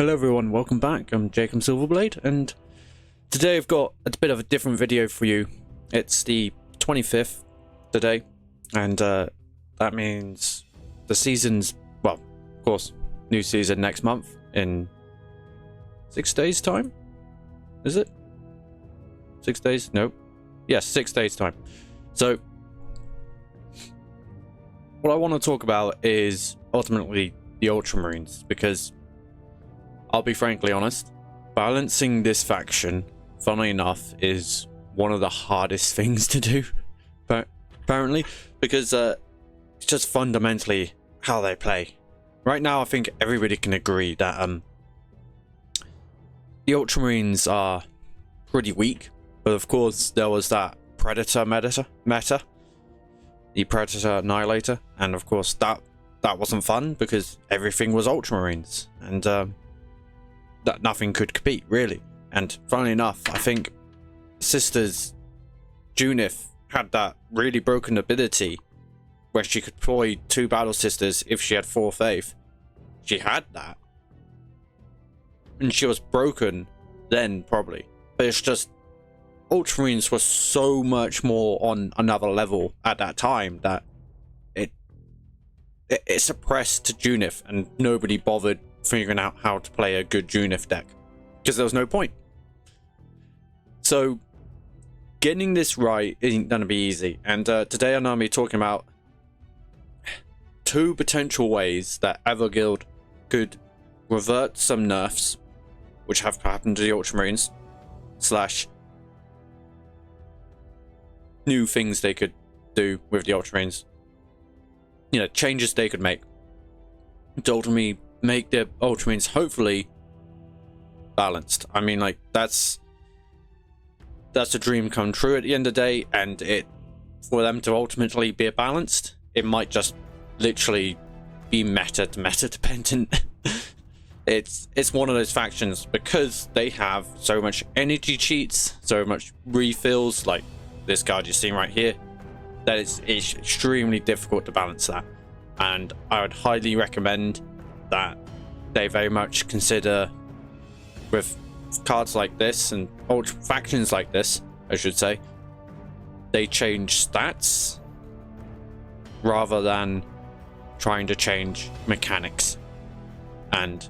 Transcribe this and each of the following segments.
Hello everyone, welcome back. I'm Jacob Silverblade, and today I've got a bit of a different video for you. It's the 25th today, and that means the season's, well, of course, new season next month in 6 days time? Is it? 6 days? Nope. Yes, 6 days time. So, what I want to talk about is ultimately the Ultramarines, because I'll be frankly honest, balancing this faction, funnily enough, is one of the hardest things to do, apparently, because it's just fundamentally how they play. Right now, I think everybody can agree that the Ultramarines are pretty weak, but of course there was that Predator meta, the Predator Annihilator, and of course that wasn't fun because everything was Ultramarines, and that nothing could compete, really. And funnily enough, I think Sisters Junith had that really broken ability where she could deploy 2 Battle Sisters if she had 4 faith. She had that. And she was broken then, probably. But it's just, Ultramarines was so much more on another level at that time that it suppressed Junith, and nobody bothered figuring out how to play a good Junith deck because there was no point. So getting this right isn't gonna be easy, and today I'm gonna be talking about 2 potential ways that Everguild could revert some nerfs which have happened to the Ultramarines / new things they could do with the Ultramarines, you know, changes they could make to ultimately make the Ultramarines hopefully balanced. I mean, like, that's a dream come true at the end of the day, and for them to ultimately be balanced, it might just literally be meta dependent. it's one of those factions, because they have so much energy cheats, so much refills, like this card you're seeing right here, that it's extremely difficult to balance that. And I would highly recommend that they very much consider, with cards like this and factions like this, I should say, they change stats rather than trying to change mechanics and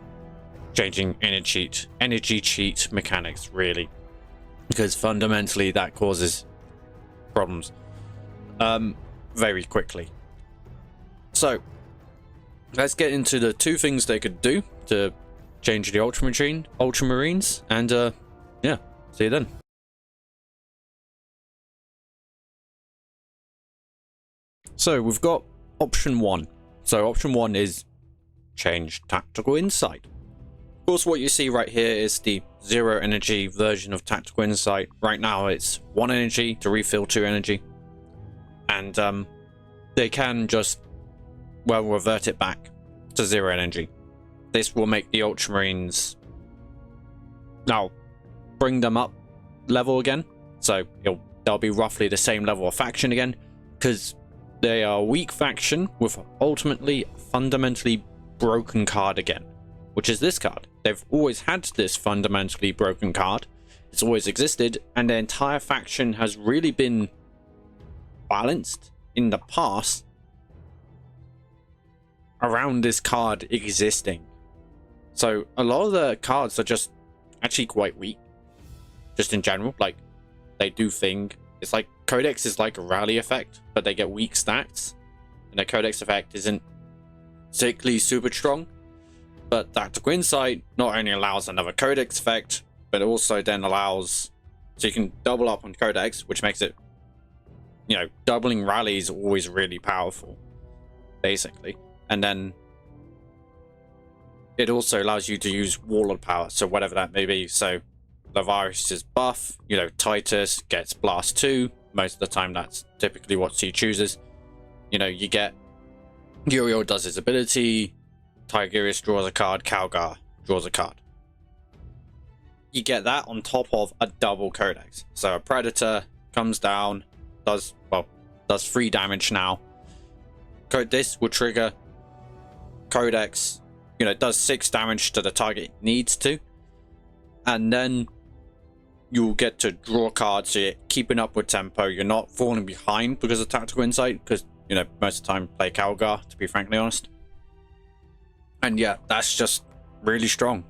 changing energy cheat mechanics, really, because fundamentally that causes problems very quickly. So let's get into the 2 things they could do to change the Ultramarines, and yeah, see you then. So we've got option 1. So option 1 is change Tactical Insight. Of course, what you see right here is the 0 energy version of Tactical Insight. Right now it's 1 energy to refill 2 energy, and they can just, well, revert it back to 0 energy. This will make the Ultramarines now bring them up level again, so they'll be roughly the same level of faction again, because they are a weak faction with ultimately a fundamentally broken card again, which is this card. They've always had this fundamentally broken card. It's always existed, and the entire faction has really been balanced in the past around this card existing. So a lot of the cards are just actually quite weak, just in general. Like, they do thing, it's like Codex is like a rally effect, but they get weak stats, and the Codex effect isn't particularly super strong. But Tactical Insight not only allows another Codex effect, but also then allows, so you can double up on Codex, which makes it, you know, doubling rally is always really powerful, basically. And then it also allows you to use Warlord power, so whatever that may be. So Lavarius' buff, you know, Titus gets Blast 2. Most of the time that's typically what he chooses. You know, you get Uriel does his ability, Tigurius draws a card, Calgar draws a card. You get that on top of a double Codex. So a Predator comes down, does 3 damage now. This will trigger Codex, You know, it does 6 damage to the target it needs to. And then you'll get to draw cards, so you're keeping up with tempo. You're not falling behind because of Tactical Insight, because, you know, most of the time play Calgar, to be frankly honest. And yeah, that's just really strong.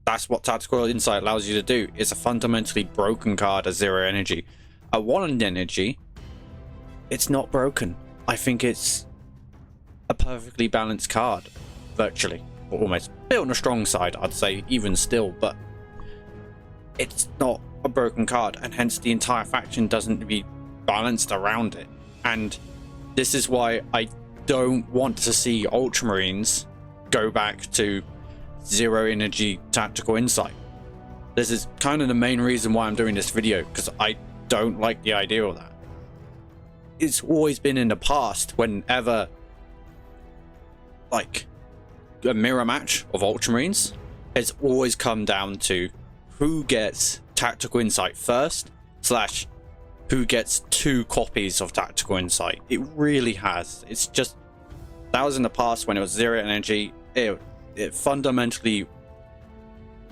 That's what Tactical Insight allows you to do. It's a fundamentally broken card at 0 energy. At 1 energy, it's not broken. I think it's a perfectly balanced card, virtually, or almost. A bit on the strong side, I'd say, even still, but it's not a broken card, and hence the entire faction doesn't be balanced around it. And this is why I don't want to see Ultramarines go back to 0 energy Tactical Insight. This is kind of the main reason why I'm doing this video, because I don't like the idea of that. It's always been in the past, whenever like a mirror match of Ultramarines, it's always come down to who gets Tactical Insight first, slash who gets 2 copies of Tactical Insight. It really has. It's just, that was in the past when it was 0 energy. It fundamentally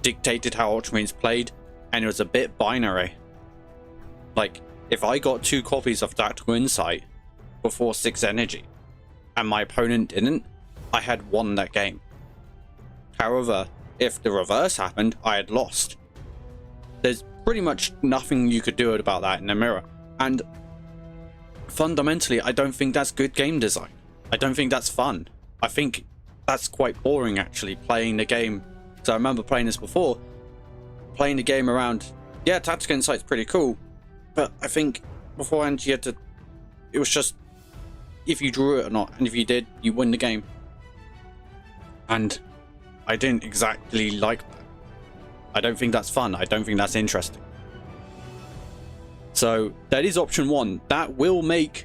dictated how Ultramarines played, and it was a bit binary. Like, if I got 2 copies of Tactical Insight before 6 energy, and my opponent didn't, I had won that game. However, if the reverse happened, I had lost. There's pretty much nothing you could do about that in the mirror. And fundamentally, I don't think that's good game design. I don't think that's fun. I think that's quite boring, actually, playing the game. So I remember playing this before, playing the game around, yeah, Tactical Insight's pretty cool, but I think beforehand you had to, it was just if you drew it or not, and if you did, you win the game. And I didn't exactly like that. I don't think that's fun. I don't think that's interesting. So that is option 1. That will make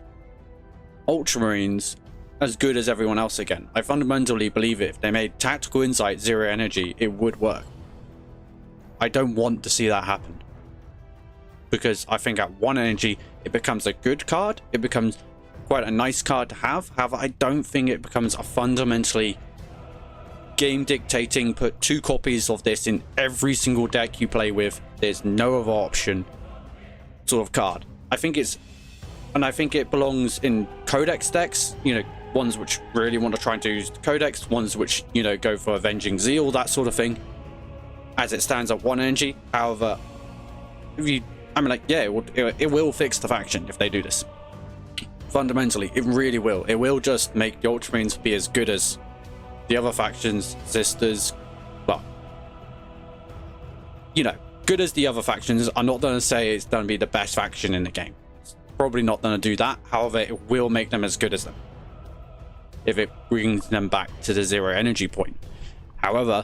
Ultramarines as good as everyone else again. I fundamentally believe it. If they made Tactical Insight 0 energy, it would work. I don't want to see that happen, because I think at 1 energy it becomes a good card. It becomes quite a nice card to have. However, I don't think it becomes a fundamentally game dictating, put 2 copies of this in every single deck you play with, there's no other option sort of card. I think it's, and I think it belongs in Codex decks, you know, ones which really want to try and use the Codex, ones which, you know, go for Avenging Zeal, that sort of thing, as it stands at 1 energy. However, if you, I mean, like, yeah, it will fix the faction if they do this. Fundamentally, it really will. It will just make the Ultramarines be as good as the other factions, sisters, well, you know, good as the other factions. I'm not going to say it's going to be the best faction in the game. It's probably not going to do that. However, it will make them as good as them, if it brings them back to the 0 energy point. However,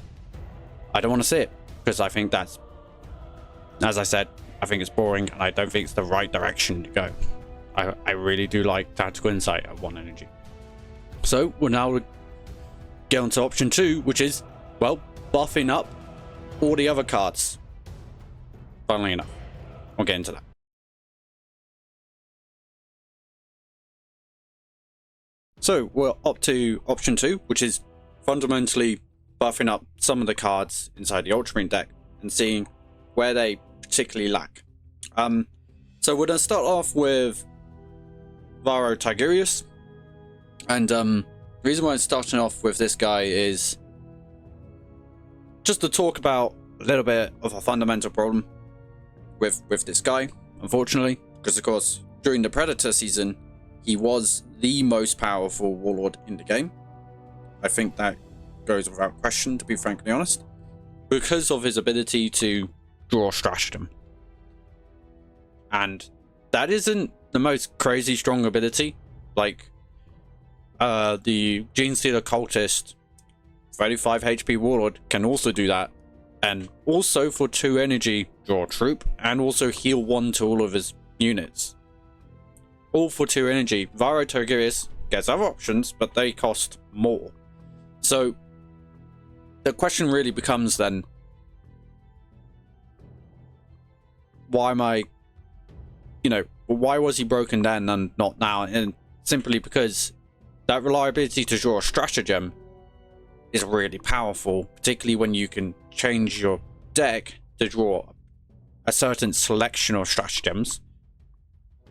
I don't want to see it, because I think that's, as I said, I think it's boring, and I don't think it's the right direction to go. I really do like Tactical Insight at 1 energy. So we'll now get on to option 2, which is, well, buffing up all the other cards. Funnily enough, we'll get into that. So we're up to option 2, which is fundamentally buffing up some of the cards inside the Ultramarine deck and seeing where they particularly lack. So we're going to start off with Varo Tigurius, and the reason why I'm starting off with this guy is just to talk about a little bit of a fundamental problem with this guy, unfortunately, because of course during the Predator season he was the most powerful warlord in the game. I think that goes without question, to be frankly honest, because of his ability to draw stratagem. And that isn't the most crazy strong ability. Like the Gene Stealer Cultist 35 HP warlord can also do that, and also for 2 energy draw troop, and also heal 1 to all of his units, all for 2 energy. Varo Tigurius gets other options, but they cost more. So the question really becomes then, why am I, you know, why was he broken then and not now? And simply because that reliability to draw a stratagem is really powerful, particularly when you can change your deck to draw a certain selection of stratagems.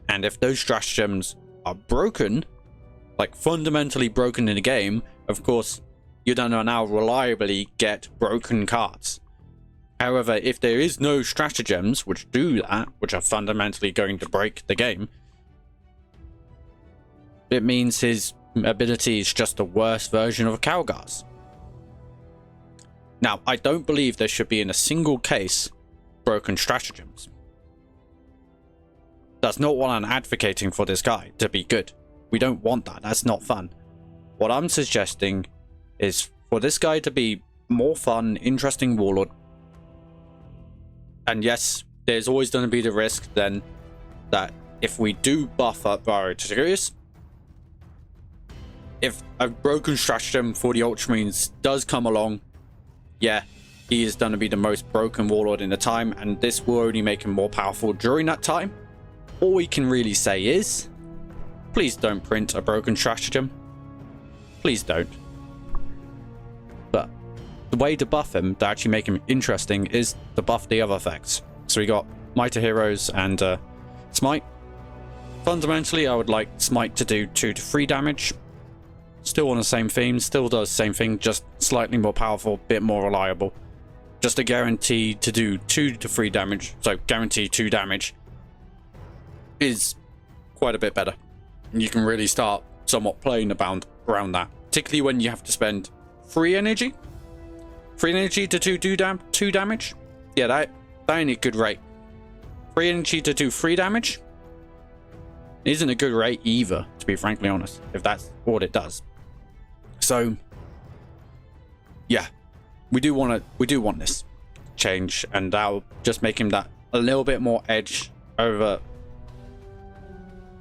And if those stratagems are broken, like fundamentally broken in the game, of course, you're gonna now reliably get broken cards. However, if there is no stratagems which do that, which are fundamentally going to break the game, it means his ability is just a worse version of a Calgar's. Now, I don't believe there should be in a single case broken stratagems. That's not what I'm advocating for this guy to be good. We don't want that. That's not fun. What I'm suggesting is for this guy to be more fun, interesting warlord. And yes, there's always going to be the risk then that if we do buff up our Tigurius, if a broken stratagem for the Ultramarines does come along, yeah, he is going to be the most broken warlord in the time, and this will only make him more powerful during that time. All we can really say is, please don't print a broken stratagem. Please don't. But the way to buff him, to actually make him interesting, is to buff the other effects. So we got Mighty Heroes and Smite. Fundamentally, I would like Smite to do 2 to 3 damage. Still on the same theme, still does the same thing, just slightly more powerful, bit more reliable. Just a guarantee to do 2 to 3 damage, so guarantee 2 damage, is quite a bit better. And you can really start somewhat playing around that, particularly when you have to spend 3 energy. 3 energy to do 2 damage? Yeah, that ain't a good rate. 3 energy to do 3 damage isn't a good rate either, to be frankly honest, if that's what it does. So yeah, we do want this change, and that'll just make him that a little bit more edge over,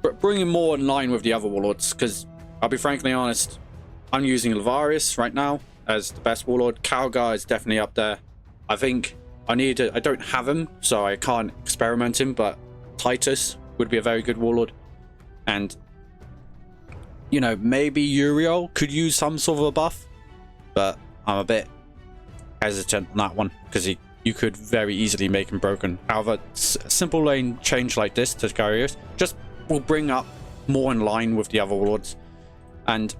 but bring him more in line with the other warlords. Because I'll be frankly honest, I'm using Lavarius right now as the best warlord. Calgar is definitely up there. I think I don't have him, so I can't experiment him, but Titus would be a very good warlord. And you know, maybe Uriel could use some sort of a buff, but I'm a bit hesitant on that one, because you could very easily make him broken. However, a simple lane change like this to Tigurius just will bring up more in line with the other warlords. And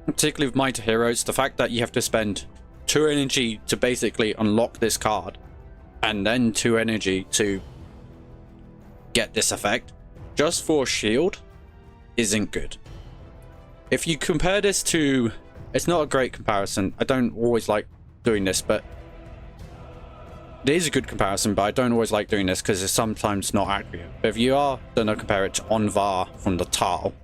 particularly with Mighty Heroes, the fact that you have to spend 2 energy to basically unlock this card, and then 2 energy to get this effect, just for shield, isn't good. If you compare this to, it's not a great comparison, I don't always like doing this, but it is a good comparison, but I don't always like doing this because it's sometimes not accurate. But if you are gonna compare it to Onvar from the Tal,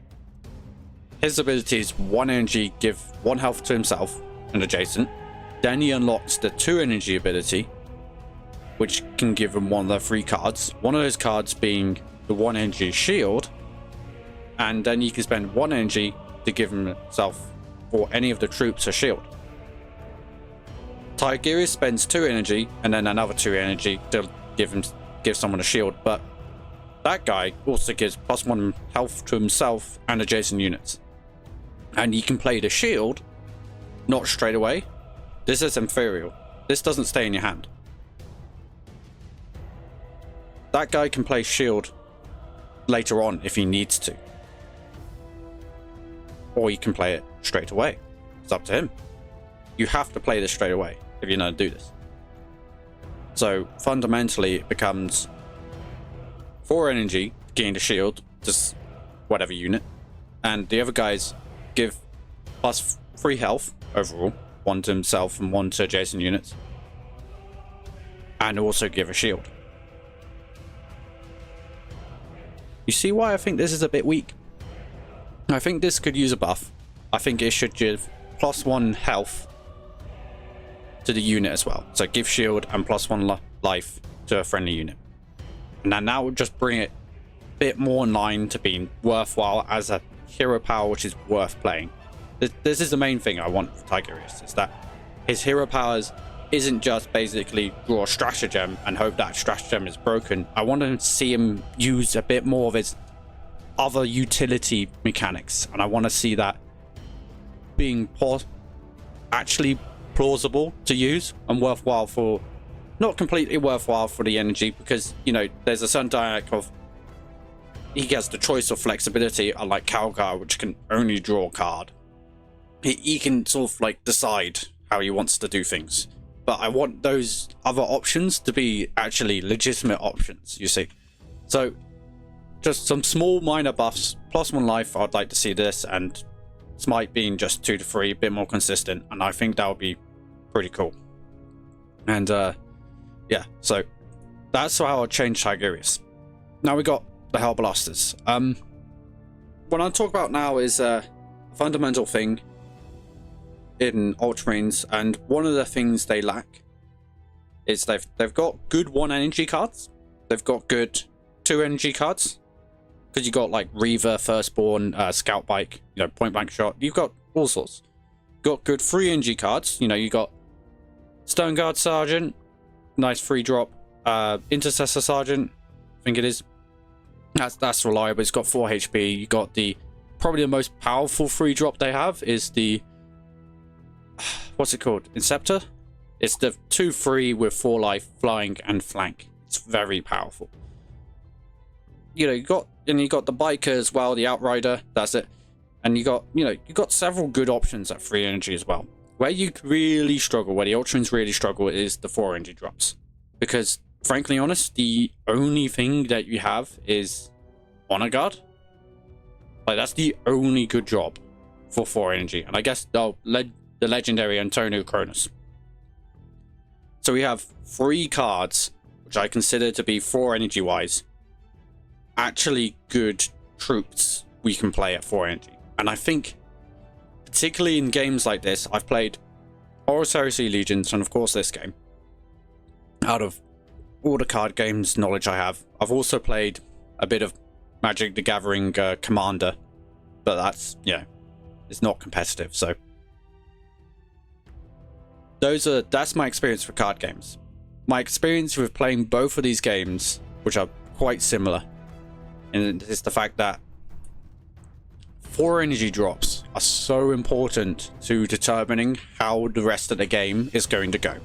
his ability is 1 energy, give 1 health to himself and adjacent. Then he unlocks the 2 energy ability, which can give him 1 of the 3 cards. One of those cards being the 1 energy shield, and then he can spend 1 energy to give himself or any of the troops a shield. Tigurius spends 2 energy and then another 2 energy to give someone a shield, but that guy also gives +1 health to himself and adjacent units. And he can play the shield, not straight away. This is inferior. This doesn't stay in your hand. That guy can play shield later on if he needs to. Or you can play it straight away. It's up to him. You have to play this straight away if you're going to do this. So fundamentally it becomes 4 energy, gain the shield, just whatever unit. And the other guys give +3 health overall, 1 to himself and 1 to adjacent units. And also give a shield. You see why I think this is a bit weak? I think this could use a buff. I think it should give +1 health to the unit as well. So give shield and +1 life to a friendly unit. And then that would just bring it a bit more in line to being worthwhile as a hero power, which is worth playing. This is the main thing I want for Tigurius, is that his hero powers isn't just basically draw a stratagem and hope that stratagem is broken. I want to see him use a bit more of his other utility mechanics, and I want to see that being actually plausible to use and worthwhile for, not completely worthwhile for the energy, because, you know, there's a certain dynamic of he gets the choice of flexibility, unlike Calgar, which can only draw a card. He can sort of like decide how he wants to do things. But I want those other options to be actually legitimate options, you see. So just some small minor buffs, +1 life. I'd like to see this, and Smite being just 2 to 3, a bit more consistent, and I think that would be pretty cool. And yeah, so that's how I changed Tigurius. Now we got the Hellblasters. What I talk about now is a fundamental thing in Ultramarines, and one of the things they lack is they've got good 1 energy cards. They've got good 2 energy cards, because you got like Reaver, Firstborn, Scout Bike, you know, Point Blank Shot. You've got all sorts. Got good 3 energy cards. You know, you got Stone Guard Sergeant, nice free drop. Intercessor Sergeant, I think it is. That's reliable. It's got 4 HP. You got the probably the most powerful free drop they have is the, what's it called? Inceptor? It's the 2/3 with 4 life, flying and flank. It's very powerful. You know, you got the biker as well, the outrider. That's it. And you got several good options at 3 energy as well. Where you really struggle, where the Ultramarines really struggle, is the 4 energy drops, because frankly honest, the only thing that you have is Honor Guard. Like, that's the only good job for 4 energy, and I guess the legendary Antonio Cronus. So we have 3 cards which I consider to be 4 energy wise actually good troops we can play at 4 energy. And I think particularly in games like this, I've played Horus Heresy Legions, and of course this game. Out of all the card games knowledge I have, I've also played a bit of Magic the Gathering Commander, but that's, you know, it's not competitive. So that's my experience for card games. My experience with playing both of these games, which are quite similar, and it's the fact that 4 energy drops are so important to determining how the rest of the game is going to go.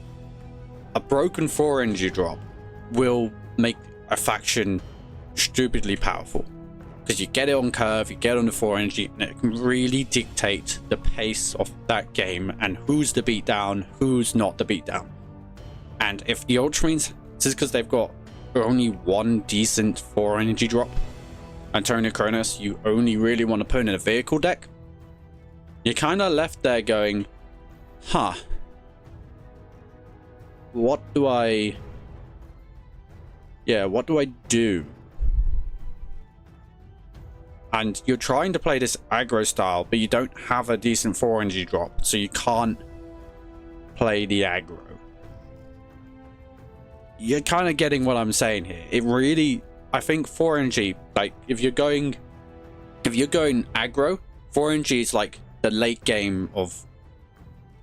A broken 4 energy drop will make a faction stupidly powerful, because you get it on curve, you get on the 4 energy, and it can really dictate the pace of that game and who's the beatdown, who's not the beatdown. And if the Ultramarines, this is because they've got only 1 decent 4 energy drop, Antonio Cronus, you only really want to put in a vehicle deck, you're kind of left there going, huh, what do I do? And you're trying to play this aggro style, but you don't have a decent 4 energy drop, so you can't play the aggro. You're kind of getting what I'm saying here. It really, I think 4 energy, like if you're going aggro, 4 energy is like the late game of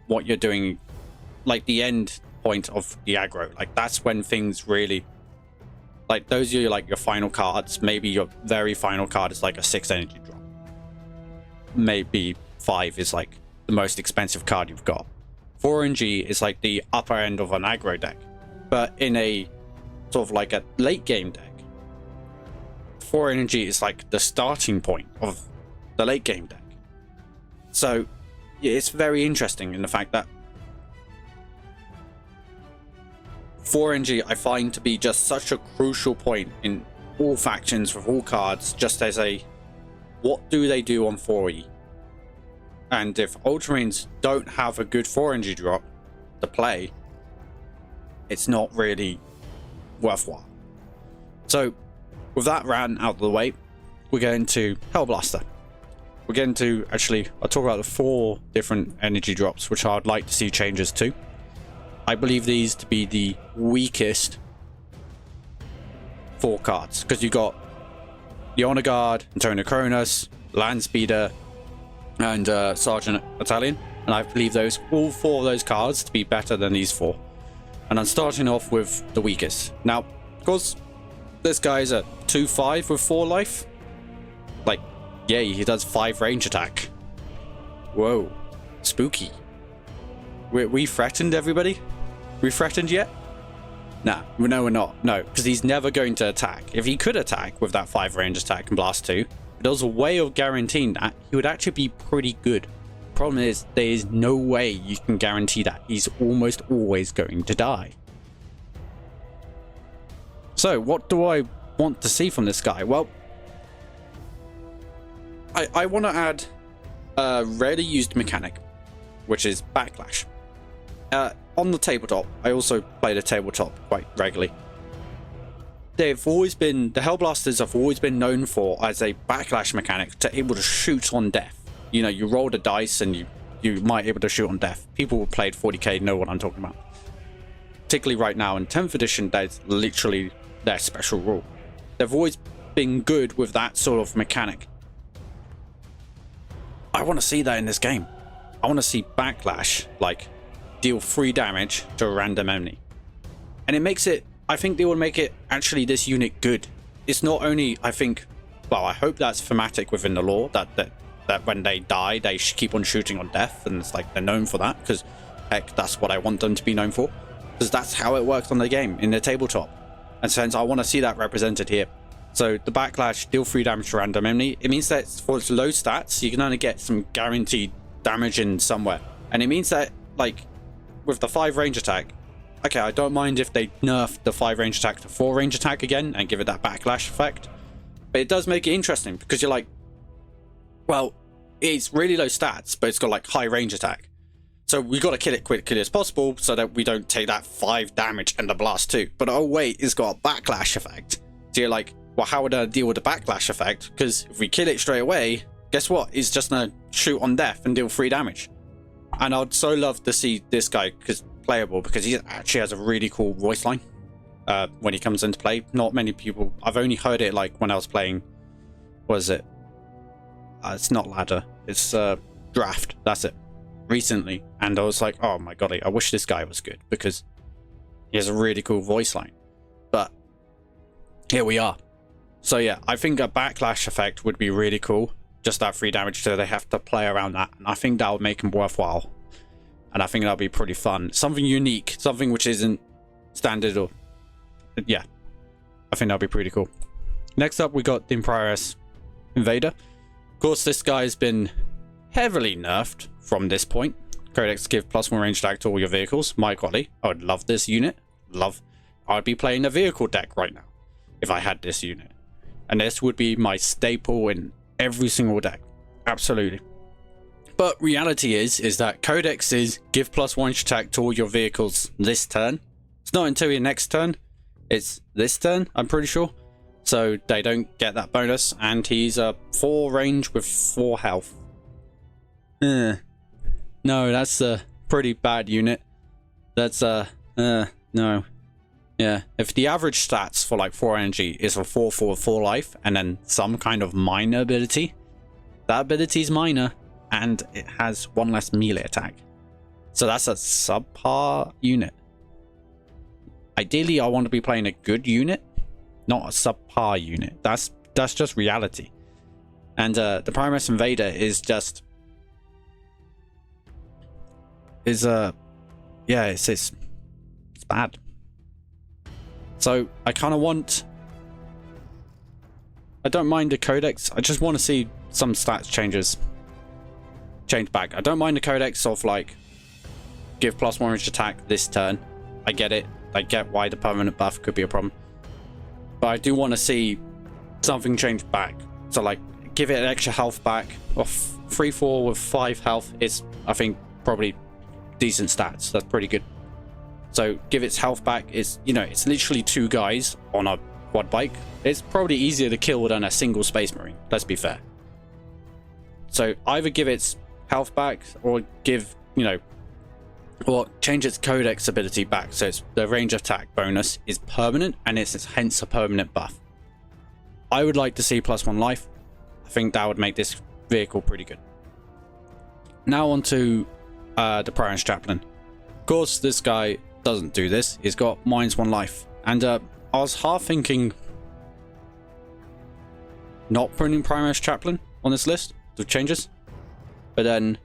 what you're doing, like the end point of the aggro. Like that's when things really, like those are like your final cards. Maybe your very final card is like a 6 energy drop. Maybe 5 is like the most expensive card you've got. 4 energy is like the upper end of an aggro deck. But in a sort of like a late game deck, 4 energy is like the starting point of the late game deck. So yeah, it's very interesting in the fact that 4 energy I find to be just such a crucial point in all factions with all cards, just as a what do they do on 4E? And if Ultramarines don't have a good 4 energy drop to play, it's not really worthwhile. So with that rant out of the way, we're going to Hellblaster. We're going to actually, I'll talk about the 4 different energy drops which I'd like to see changes to. I believe these to be the weakest 4 cards, because you got the Honor Guard, Antonio Cronus, Landspeeder, and Sergeant Italian, and I believe all 4 of those cards to be better than these 4. And I'm starting off with the weakest. Now, of course, this guy's a 2/5 with 4 life. Like, yeah, he does 5 range attack. Whoa. spooky. We threatened everybody? We threatened yet? Nah, no we're not. No, because he's never going to attack. If he could attack with that 5 range attack and blast 2, there was a way of guaranteeing that, he would actually be pretty good. Problem is, there is no way you can guarantee that. He's almost always going to die. So, what do I want to see from this guy? Well, I want to add a rarely used mechanic, which is backlash. On the tabletop, I also play the tabletop quite regularly. They've always been, the Hellblasters have always been known for as a backlash mechanic to able to shoot on death. You know, you roll the dice and you might be able to shoot on death. People who played 40k know what I'm talking about. Particularly right now in 10th edition, that's literally their special rule. They've always been good with that sort of mechanic. I want to see that in this game. I want to see backlash, like deal 3 damage to a random enemy. And it makes it, I think they will make it actually this unit good. It's not only, I think, well, I hope that's thematic within the lore, that when they die, they keep on shooting on death, and it's like they're known for that, because heck, that's what I want them to be known for, because that's how it works on the game, in the tabletop. And since I want to see that represented here. So the backlash, deal 3 damage to random enemy, it means that for its low stats, you can only get some guaranteed damage in somewhere. And it means that, like, with the 5 range attack, okay, I don't mind if they nerf the 5 range attack to 4 range attack again and give it that backlash effect. But it does make it interesting, because you're like, well, it's really low stats, but it's got like high range attack. So we got to kill it quickly as possible so that we don't take that 5 damage and the blast 2. But oh wait, it's got a backlash effect. So you're like, well, how would I deal with the backlash effect? Because if we kill it straight away, guess what? It's just going to shoot on death and deal 3 damage. And I'd so love to see this guy playable, because he actually has a really cool voice line when he comes into play. Not many people, I've only heard it like when I was playing, what is it? It's not ladder, it's draft, that's it, recently, and I was like, oh my god, I wish this guy was good, because he has a really cool voice line. But here we are. So yeah, I think a backlash effect would be really cool, just that 3 damage, so they have to play around that, and I think that would make him worthwhile, and I think that'll be pretty fun, something unique, something which isn't standard, or yeah, I think that'll be pretty cool. Next up, we got the Imperious Invader. Of course, this guy's been heavily nerfed from this point. Codex give +1 range attack to all your vehicles. My golly, I would love this unit. I'd be playing a vehicle deck right now if I had this unit. And this would be my staple in every single deck. Absolutely. But reality is that Codex is give +1 range attack to all your vehicles this turn. It's not until your next turn. It's this turn, I'm pretty sure. So they don't get that bonus, and he's a 4 range with 4 health. No, that's a pretty bad unit. That's no. Yeah, if the average stats for like 4 energy is a 4 for 4 life, and then some kind of minor ability, that ability is minor, and it has 1 less melee attack. So that's a subpar unit. Ideally, I want to be playing a good unit, not a subpar unit. That's just reality. And the Primus Invader is just yeah, it's bad. So I kind of want, I don't mind the Codex, I just want to see some stats change back. I don't mind the Codex of like give +1 range attack this turn. I get it. I get why the permanent buff could be a problem. But I do want to see something change back. So like give it an extra health back. Or 3/4 with 5 health is, I think, probably decent stats. That's pretty good. So give its health back. It's, you know, it's literally 2 guys on a quad bike. It's probably easier to kill than a single Space Marine. Let's be fair. So either give its health back, or give, you know, or change its Codex ability back, so it's the range attack bonus is permanent, and it's hence a permanent buff. I would like to see +1 life. I think that would make this vehicle pretty good. Now on to the Primus Chaplain. Of course, this guy doesn't do this. He's got -1 life, and I was half thinking not putting Primus Chaplain on this list of changes, but then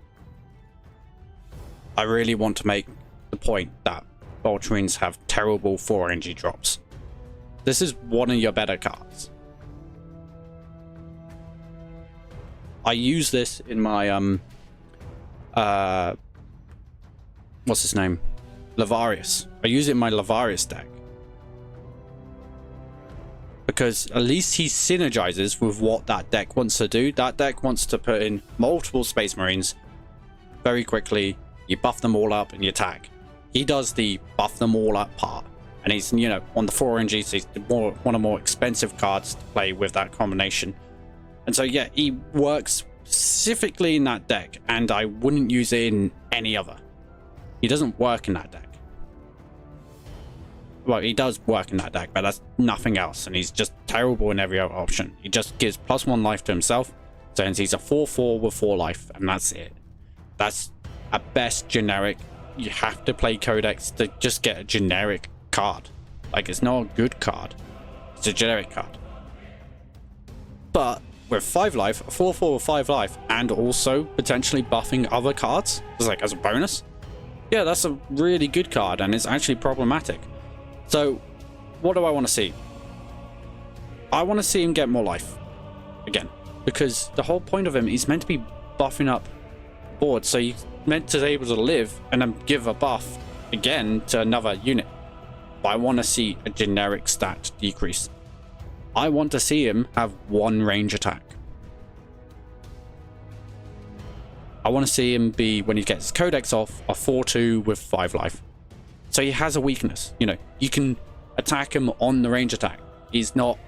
I really want to make the point that Ultramarines have terrible 4 energy drops. This is one of your better cards. I use this in my what's his name? Lavarius. I use it in my Lavarius deck. Because at least he synergizes with what that deck wants to do. That deck wants to put in multiple Space Marines very quickly. You buff them all up and you attack. He does the buff them all up part. And he's, you know, on the 4 RNGs, he's one of the more expensive cards to play with that combination. And so, yeah, he works specifically in that deck, and I wouldn't use it in any other. He doesn't work in that deck. Well, he does work in that deck, but that's nothing else, and he's just terrible in every other option. He just gives +1 life to himself, so he's a 4/4 with 4 life, and that's it. That's at best generic. You have to play Codex to just get a generic card. Like, it's not a good card, it's a generic card. But with 5 life, a 4/4 with 5 life, and also potentially buffing other cards, just like as a bonus, yeah, that's a really good card, and it's actually problematic. So, what do I want to see? I want to see him get more life again, because the whole point of him is meant to be buffing up board, so he's meant to be able to live and then give a buff again to another unit. But I want to see a generic stat decrease. I want to see him have 1 range attack. I want to see him be, when he gets his Codex off, a 4/2 with 5 life. So he has a weakness. You know, you can attack him on the range attack. He's not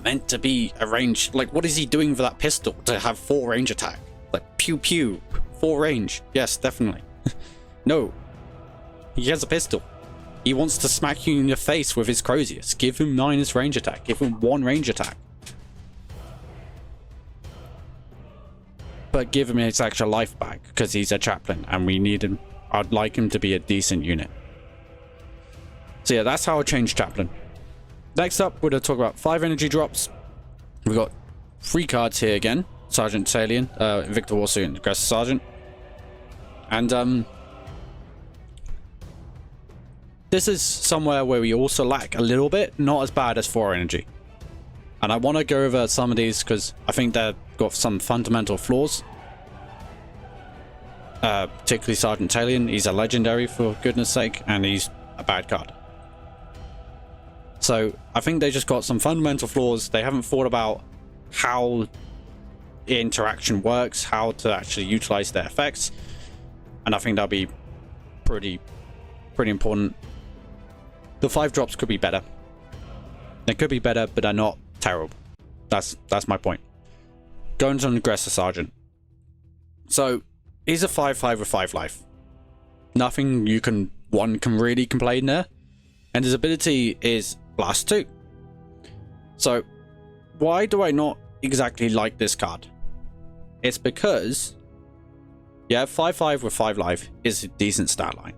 meant to be a range. Like, what is he doing for that pistol to have 4 range attack? Like, pew pew, 4 range. Yes, definitely. No, he has a pistol. He wants to smack you in the face with his Crozius. Give him -9 range attack. Give him 1 range attack. But give him his extra life back, because he's a chaplain and we need him. I'd like him to be a decent unit. So yeah, that's how I change chaplain. Next up, we're going to talk about 5 energy drops. We've got 3 cards here again. Sergeant Salient, Victor Warsuit, and Aggressor Sergeant. And this is somewhere where we also lack a little bit, not as bad as 4 energy. And I want to go over some of these because I think they've got some fundamental flaws. Particularly Sergeant Talion. He's a legendary, for goodness sake, and he's a bad card. So I think they just got some fundamental flaws. They haven't thought about how the interaction works, how to actually utilize their effects, and I think that'll be pretty important. The 5 drops could be better. They could be better, but they're not terrible. That's my point. Going to an Aggressor Sergeant. So he's a 5/5 with 5 life. Nothing one can really complain there. And his ability is Blast 2. So why do I not exactly like this card? It's because, yeah, 5/5 with 5 life is a decent stat line.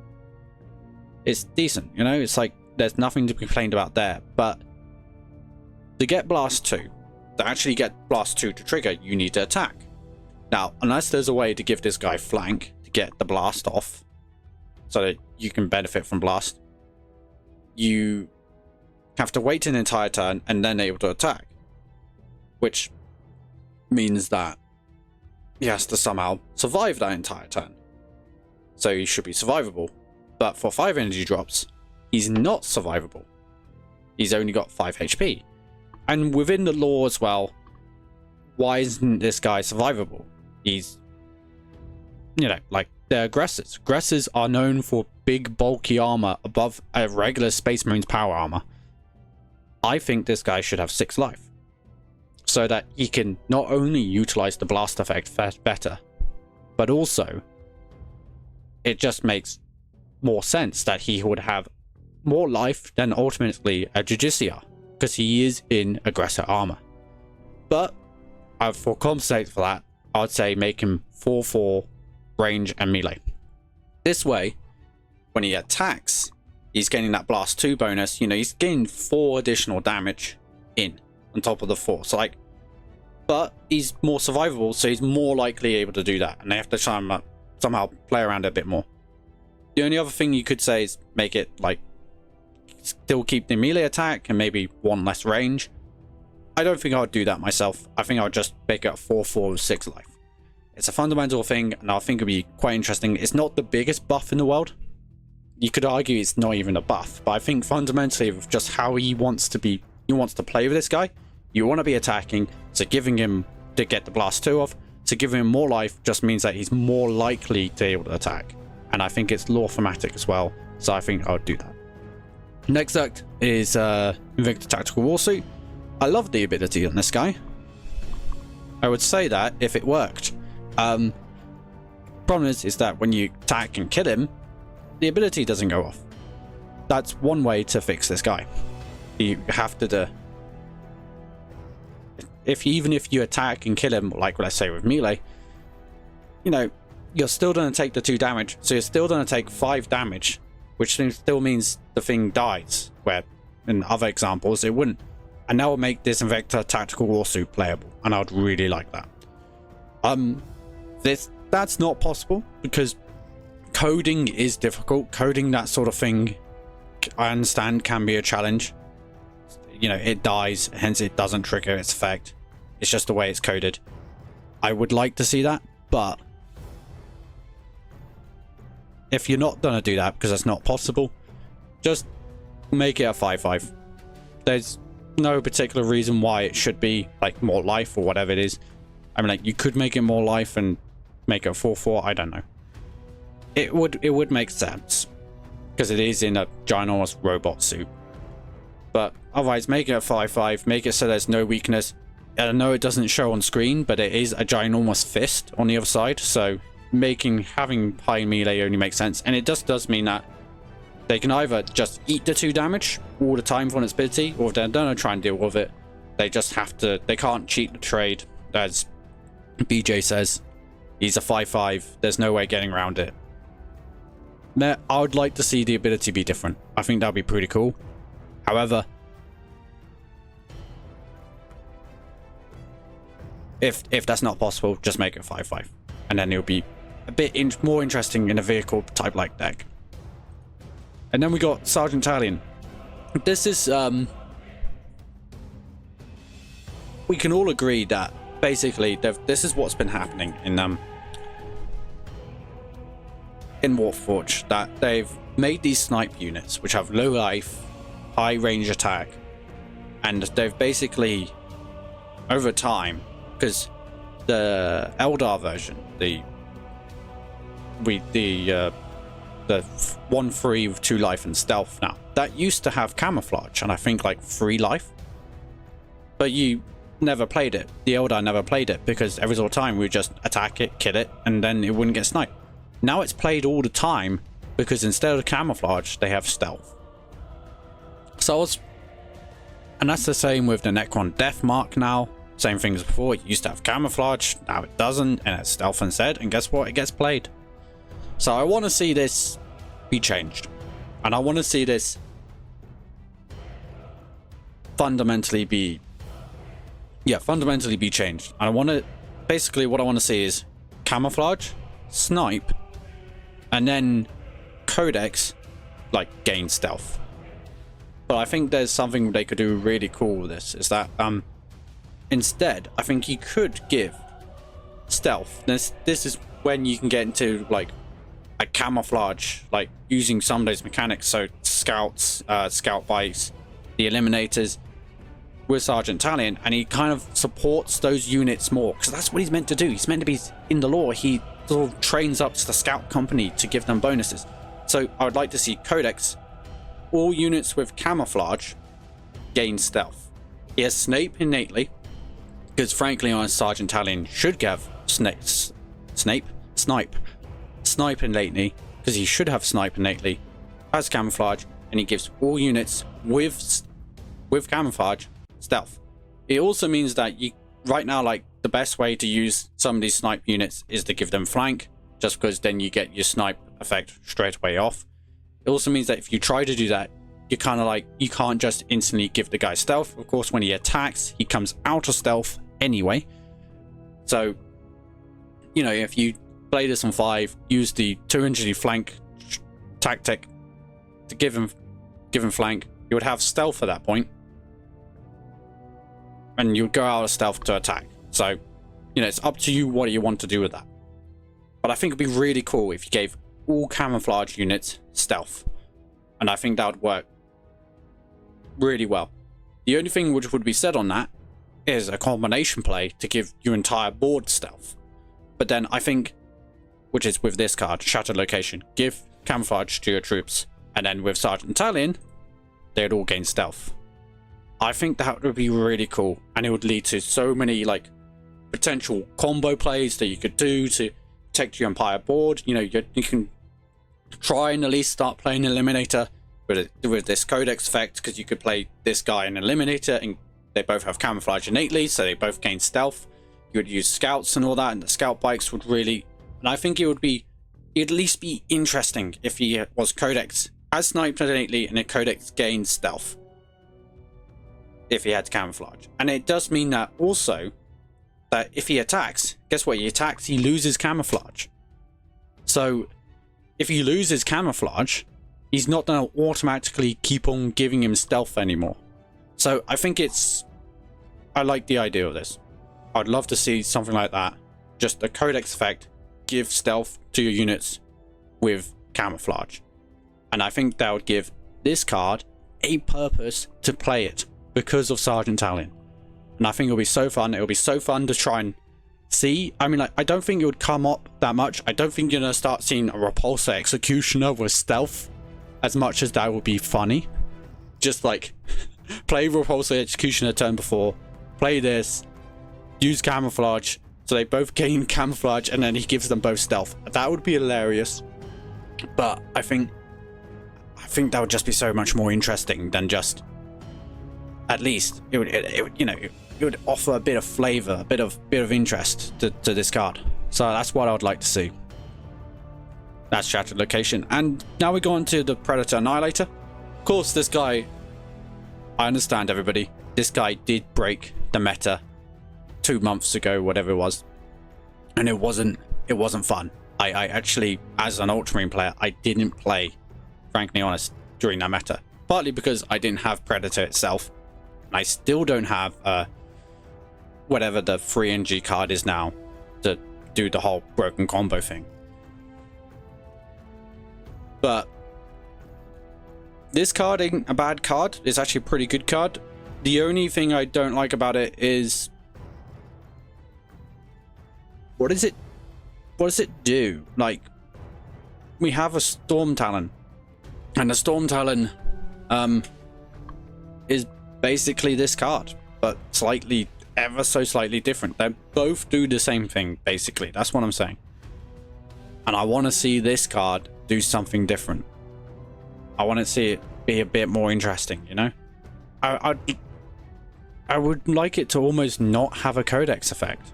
It's decent, you know, it's like there's nothing to be complained about there. But to get Blast 2, to actually get Blast 2 to trigger, you need to attack. Now, unless there's a way to give this guy flank to get the blast off, so that you can benefit from blast, you have to wait an entire turn and then able to attack. Which means that he has to somehow survive that entire turn. So he should be survivable. But for 5 energy drops, he's not survivable. He's only got 5 HP. And within the lore as well, why isn't this guy survivable? He's, you know, like, they're aggressors. Aggressors are known for big, bulky armor above a regular Space Marine's power armor. I think this guy should have 6 life, so that he can not only utilize the blast effect better, but also it just makes more sense that he would have more life than ultimately a Judiciar, because he is in aggressor armor. But for compensate for that, I would say make him 4/4 range and melee. This way, when he attacks, he's getting that blast 2 bonus. You know, he's getting 4 additional damage in on top of the 4. So but he's more survivable, so he's more likely able to do that. And they have to try and somehow play around it a bit more. The only other thing you could say is make it like still keep the melee attack and maybe one less range. I don't think I would do that myself. I think I would just make it a 4/4 with 6 life. It's a fundamental thing, and I think it'd be quite interesting. It's not the biggest buff in the world. You could argue it's not even a buff, but I think fundamentally with just how he wants to play with this guy, you want to be attacking, so giving him to get the blast 2 off, to give him more life just means that he's more likely to be able to attack. And I think it's lore thematic as well, so I think I would do that. Next act is Invicta Tactical Warsuit. I love the ability on this guy. I would say that if it worked. Problem is that when you attack and kill him, the ability doesn't go off. That's one way to fix this guy. You have to even if you attack and kill him, like let's say with melee, you know, you're still going to take the 2 damage, so you're still going to take 5 damage, which still means the thing dies, where in other examples it wouldn't. And that will make this Invicta Tactical Warsuit playable, and I would really like that. That's not possible because coding is difficult. Coding that sort of thing, I understand, can be a challenge. You know, it dies, hence it doesn't trigger its effect. It's just the way it's coded. I would like to see that, but if you're not gonna do that because that's not possible, just make it a 5/5. There's no particular reason why it should be like more life or whatever it is. I mean, like, you could make it more life and make it a 4/4. I don't know. It would make sense because it is in a ginormous robot suit. But otherwise, make it a 5/5. Make it so there's no weakness. I know it doesn't show on screen, but it is a ginormous fist on the other side. So having high melee only makes sense, and it does mean that they can either just eat the 2 damage all the time for its ability, or if they're gonna try and deal with it, they just have to. They can't cheat the trade, as BJ says. He's a 5/5. There's no way getting around it. I would like to see the ability be different. I think that'd be pretty cool. However, if that's not possible, just make it 5/5, and then it'll be a bit more interesting in a vehicle type like deck. And then we got Sergeant Talion. This is we can all agree that basically this is what's been happening in Warpforge, that they've made these snipe units which have low life, high range attack, and they've basically over time, because the Eldar version, the 1/3 with 2 life and stealth, now that used to have camouflage and I think like 3 life, but you never played it. The Eldar never played it because every single time we would just attack it, kill it, and then it wouldn't get sniped. Now it's played all the time because instead of camouflage, they have stealth. And that's the same with the Necron Death Mark now. Same thing as before. It used to have camouflage, now it doesn't, and it's stealth instead. And guess what? It gets played. So I want to see this be changed, and I want to see this fundamentally be changed. And I want to basically what I want to see is camouflage, snipe, and then Codex like gain stealth. But I think there's something they could do really cool with this, is that instead I think you could give stealth. This is when you can get into like a camouflage, like using some of those mechanics, so scouts, scout bikes, the eliminators with Sergeant Talion, and he kind of supports those units more because that's what he's meant to do. He's meant to be in the lore. He sort of trains up to the scout company to give them bonuses. So I would like to see Codex, all units with camouflage gain stealth. He has Snape innately, because frankly honest, Sergeant Talion should have snipe innately, because he should have snipe innately as camouflage, and he gives all units with camouflage stealth. It also means that you right now, like, the best way to use some of these snipe units is to give them flank, just because then you get your snipe effect straight away off. It also means that if you try to do that, you're kind of like, you can't just instantly give the guy stealth. Of course, when he attacks, he comes out of stealth anyway. So, you know, if you play this on 5, use the 200 flank tactic to give him flank, you would have stealth at that point, and you would go out of stealth to attack. So, you know, it's up to you what you want to do with that. But I think it'd be really cool if you gave all camouflage units stealth, and I think that would work really well. The only thing which would be said on that is a combination play to give your entire board stealth. But then I think, which is with this card, Shattered Location, give camouflage to your troops, and then with Sergeant Italian, they'd all gain stealth. I think that would be really cool, and it would lead to so many like potential combo plays that you could do to protect your entire board. You know, you can try and at least start playing Eliminator with this Codex effect, because you could play this guy in Eliminator, and they both have camouflage innately, so they both gain stealth. You would use scouts and all that, and the scout bikes would really, and I think it'd at least be interesting if he was Codex as sniped innately and a Codex gains stealth if he had camouflage. And it does mean that also that if he attacks, guess what? He attacks, he loses camouflage. So if he loses camouflage, he's not going to automatically keep on giving him stealth anymore. So I think I like the idea of this. I'd love to see something like that. Just a Codex effect, give stealth to your units with camouflage. And I think that would give this card a purpose to play it because of Sergeant Italian. And I think it'll be so fun. It'll be so fun to try and see. I mean, like, I don't think it would come up that much. I don't think you're going to start seeing a Repulsor Executioner with stealth as much as that would be funny. Just like play Repulsor Executioner turn before, play this, use camouflage, so they both gain camouflage, and then he gives them both stealth. That would be hilarious. But I think that would just be so much more interesting than just, at least it would you know, it would offer a bit of flavor, a bit of interest to this card. So that's what I would like to see. That's Shattered Location. And now we go on to the Predator Annihilator. Of course, this guy, I understand everybody, this guy did break the meta 2 months ago, whatever it was, and it wasn't fun. I actually, as an Ultramarine player, I didn't play, frankly honest, during that meta, partly because I didn't have Predator itself, and I still don't have whatever the 3NG card is now to do the whole broken combo thing. But this card ain't a bad card. It's actually a pretty good card. The only thing I don't like about it is, what does it do? Like, we have a Storm Talon, and the Storm Talon is basically this card, but slightly, ever so slightly different. They both do the same thing, basically. That's what I'm saying. And I want to see this card do something different. I want to see it be a bit more interesting, you know? I would like it to almost not have a Codex effect,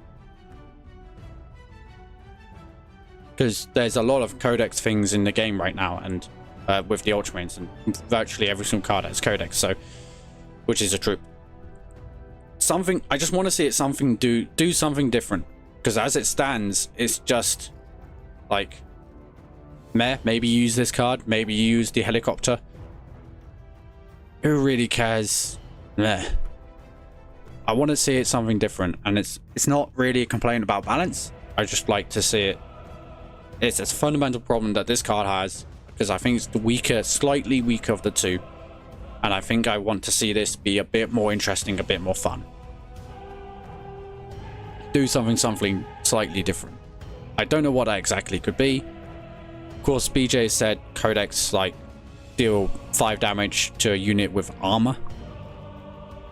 because there's a lot of Codex things in the game right now, and with the Ultramarines, and virtually every single card has Codex, so, which is a troop. I just want to see it do something different, because as it stands, it's just like, meh. Maybe you use this card, maybe you use the helicopter. Who really cares? Meh. I want to see it something different, and it's not really a complaint about balance. I just like to see it. It's a fundamental problem that this card has, because I think it's the weaker, slightly weaker of the two, and I think I want to see this be a bit more interesting, a bit more fun. Do something slightly different. I don't know what that exactly could be. Of course, BJ said Codex, like, deal 5 damage to a unit with armor.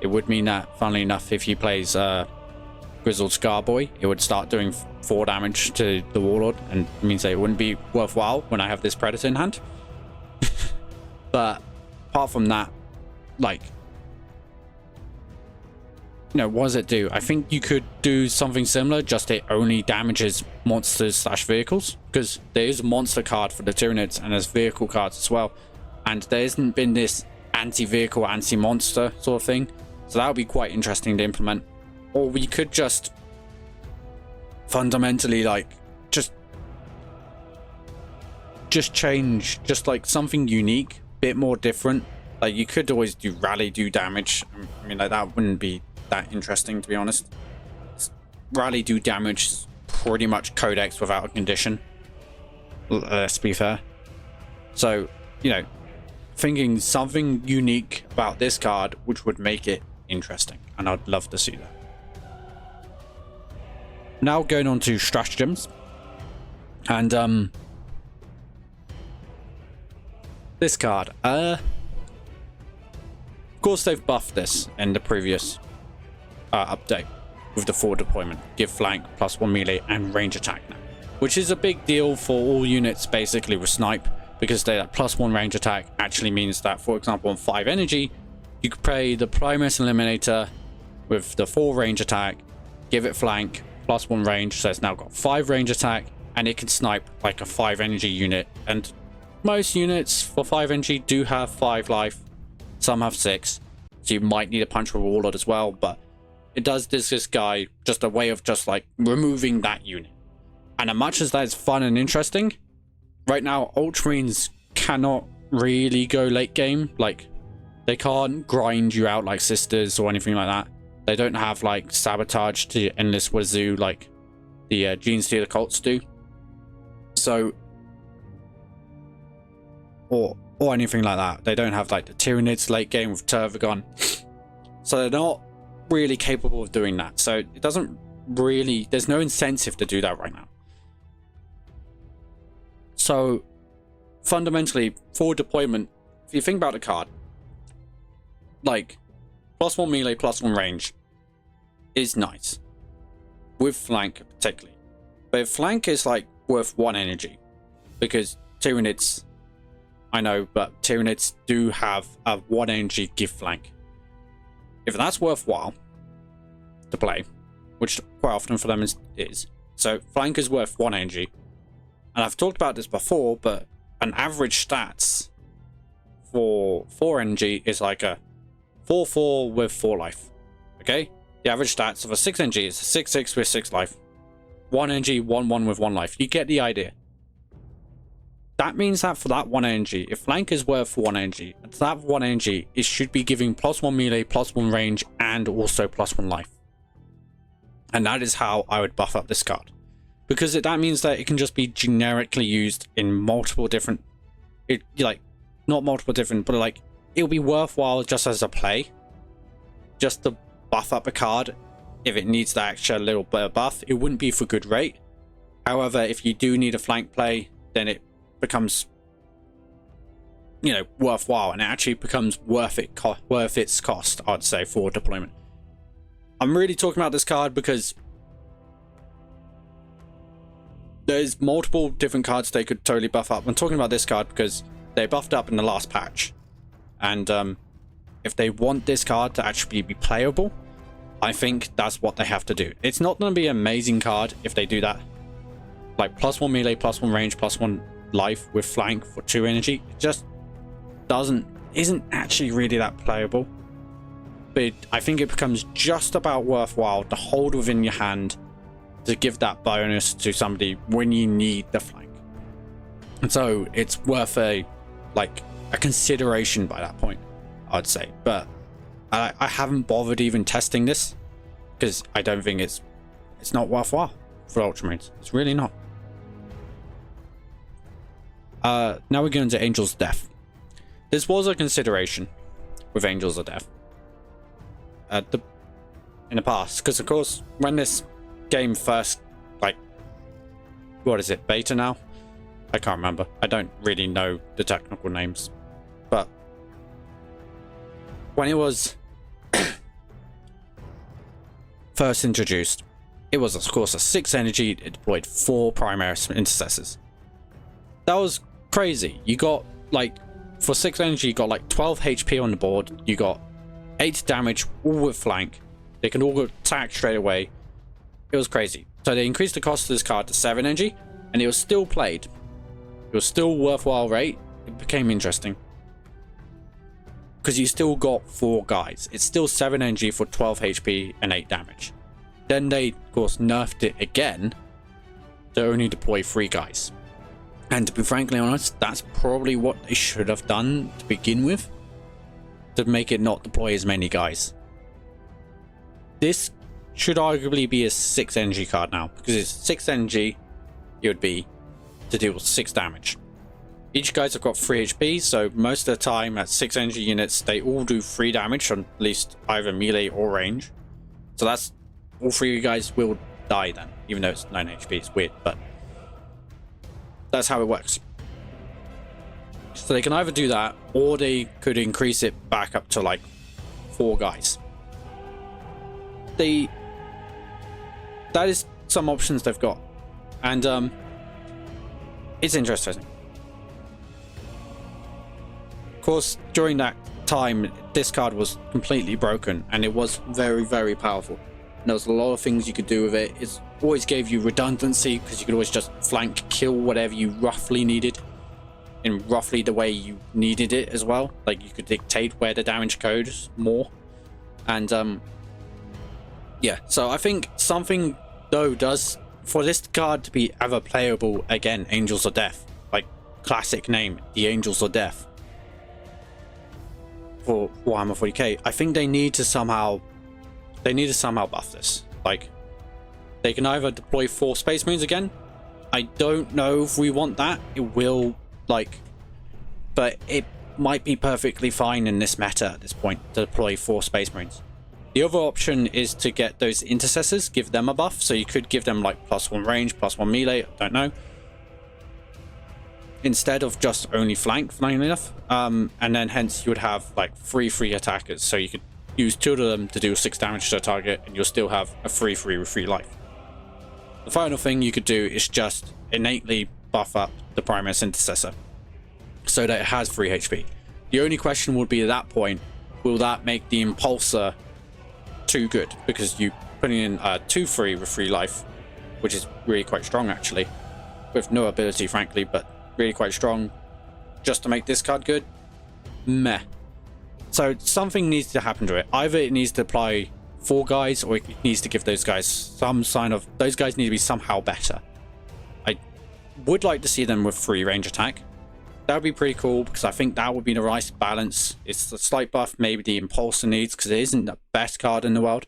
It would mean that, funnily enough, if he plays Grizzled Scarboy, it would start doing 4 damage to the Warlord, and it means that it wouldn't be worthwhile when I have this Predator in hand. But apart from that, like, you know, what does it do? I think you could do something similar, just it only damages monsters / vehicles, because there is a monster card for the Tyranids, and there's vehicle cards as well, and there hasn't been this anti-vehicle, anti-monster sort of thing, so that would be quite interesting to implement. Or we could just fundamentally, like, just just change, just like something unique, bit more different. Like you could always do rally, do damage. I mean, like that wouldn't be that interesting, to be honest. Rally, do damage is pretty much codex without a condition. Let's be fair. So, you know, thinking something unique about this card which would make it interesting, and I'd love to see that. Now going on to stratagems, and this card, of course they've buffed this in the previous update with the forward deployment, give flank +1 melee and range attack now, which is a big deal for all units basically with snipe, because that +1 range attack actually means that, for example, on 5 energy, you could play the Primus Eliminator with the 4 range attack, give it flank, +1 range, so it's now got 5 range attack, and it can snipe like a 5 energy unit. And most units for 5 energy do have 5 life, some have 6, so you might need a punch with warlord as well, but it does this guy just a way of just like removing that unit. And as much as that is fun and interesting, right now Ultramarines cannot really go late game. Like, they can't grind you out like Sisters or anything like that. They don't have like sabotage to endless wazoo like the Gene Stealer cults do. So, or anything like that. They don't have like the Tyranids late game with Turvagon. So they're not really capable of doing that. So it doesn't really, there's no incentive to do that right now. So fundamentally, forward deployment, if you think about the card, like +1 melee, +1 range is nice. With flank particularly. But if flank is like worth 1 energy, because Tyranids, I know, but Tyranids do have a 1 energy give flank. If that's worthwhile to play, which quite often for them is. So flank is worth 1 energy. And I've talked about this before, but an average stats for 4 energy is like a 4/4 with 4 life. Okay? The average stats of a 6 energy is 6/6 with 6 life. 1 energy, 1/1 with 1 life. You get the idea. That means that for that 1 energy, if flank is worth 1 energy, that 1 energy, it should be giving +1 melee, +1 range, and also +1 life. And that is how I would buff up this card. Because that means that it can just be generically used in multiple different, like, not multiple different, but like, it'll be worthwhile just as a play. Just to buff up a card if it needs that extra little bit of buff. It wouldn't be for good rate. However, if you do need a flank play, then it becomes, you know, worthwhile, and it actually becomes worth its cost, I'd say, for deployment. I'm really talking about this card because there's multiple different cards they could totally buff up. I'm talking about this card because they buffed up in the last patch, and if they want this card to actually be playable, I think that's what they have to do. It's not going to be an amazing card if they do that, like +1 melee, +1 range, +1 life with flank for 2 energy. It just isn't actually really that playable. But I think it becomes just about worthwhile to hold within your hand to give that bonus to somebody when you need the flank. And so it's worth a consideration by that point, I'd say. But I haven't bothered even testing this because I don't think it's not worthwhile for Ultramarines. It's really not. Now we're going to Angels of Death. This was a consideration with Angels of Death in the past, because of course when this game first, like, what is it, beta now? I can't remember. I don't really know the technical names, but when it was first introduced, it was of course a 6 energy. It deployed 4 primary intercessors. That was crazy. You got, like, for 6 energy, you got like 12 HP on the board. You got 8 damage, all with flank. They can all attack straight away. It was crazy. So they increased the cost of this card to 7 energy, and it was still played. It was still worthwhile rate. It became interesting because you still got 4 guys. It's still 7 energy for 12 HP and 8 damage. Then they, of course, nerfed it again to only deploy 3 guys. And to be frankly honest, that's probably what they should have done to begin with, to make it not deploy as many guys. This should arguably be a 6 energy card now, because it's 6 energy, it would be to deal 6 damage. Each guys have got 3 HP, so most of the time at 6 energy units, they all do 3 damage on at least either melee or range. So that's, all 3 of you guys will die then, even though it's 9 HP, it's weird, but that's how it works. So they can either do that, or they could increase it back up to like 4 guys. That is some options they've got, and it's interesting. Of course, during that time, this card was completely broken, and it was very, very powerful. And there was a lot of things you could do with it. It always gave you redundancy, because you could always just flank kill whatever you roughly needed, in roughly the way you needed it as well. Like, you could dictate where the damage goes more. And yeah, so I think something though does, for this card to be ever playable again, Angels of Death, like classic name, the Angels of Death, for Warhammer 40k, I think they need to somehow buff this. Like, they can either deploy 4 Space Marines again. I don't know if we want that. It will, like, but it might be perfectly fine in this meta at this point to deploy 4 Space Marines. The other option is to get those intercessors, give them a buff, so you could give them like +1 range, +1 melee, I don't know, instead of just only flank, funnily enough. And then hence you would have like 3 free attackers, so you could use 2 of them to do 6 damage to a target, and you'll still have a 3/3 with 3 life. The final thing you could do is just innately buff up the Primus Intercessor so that it has 3 HP. The only question would be at that point, will that make the Impulsor too good? Because you putting in 2/3 with 3 life, which is really quite strong actually, with no ability frankly, but really quite strong, just to make this card good? Meh. So something needs to happen to it. Either it needs to apply 4 guys, or it needs to give those guys some sign of, those guys need to be somehow better. I would like to see them with 3 range attack. That would be pretty cool, because I think that would be the right balance. It's the slight buff maybe the Impulsor needs, because it isn't the best card in the world.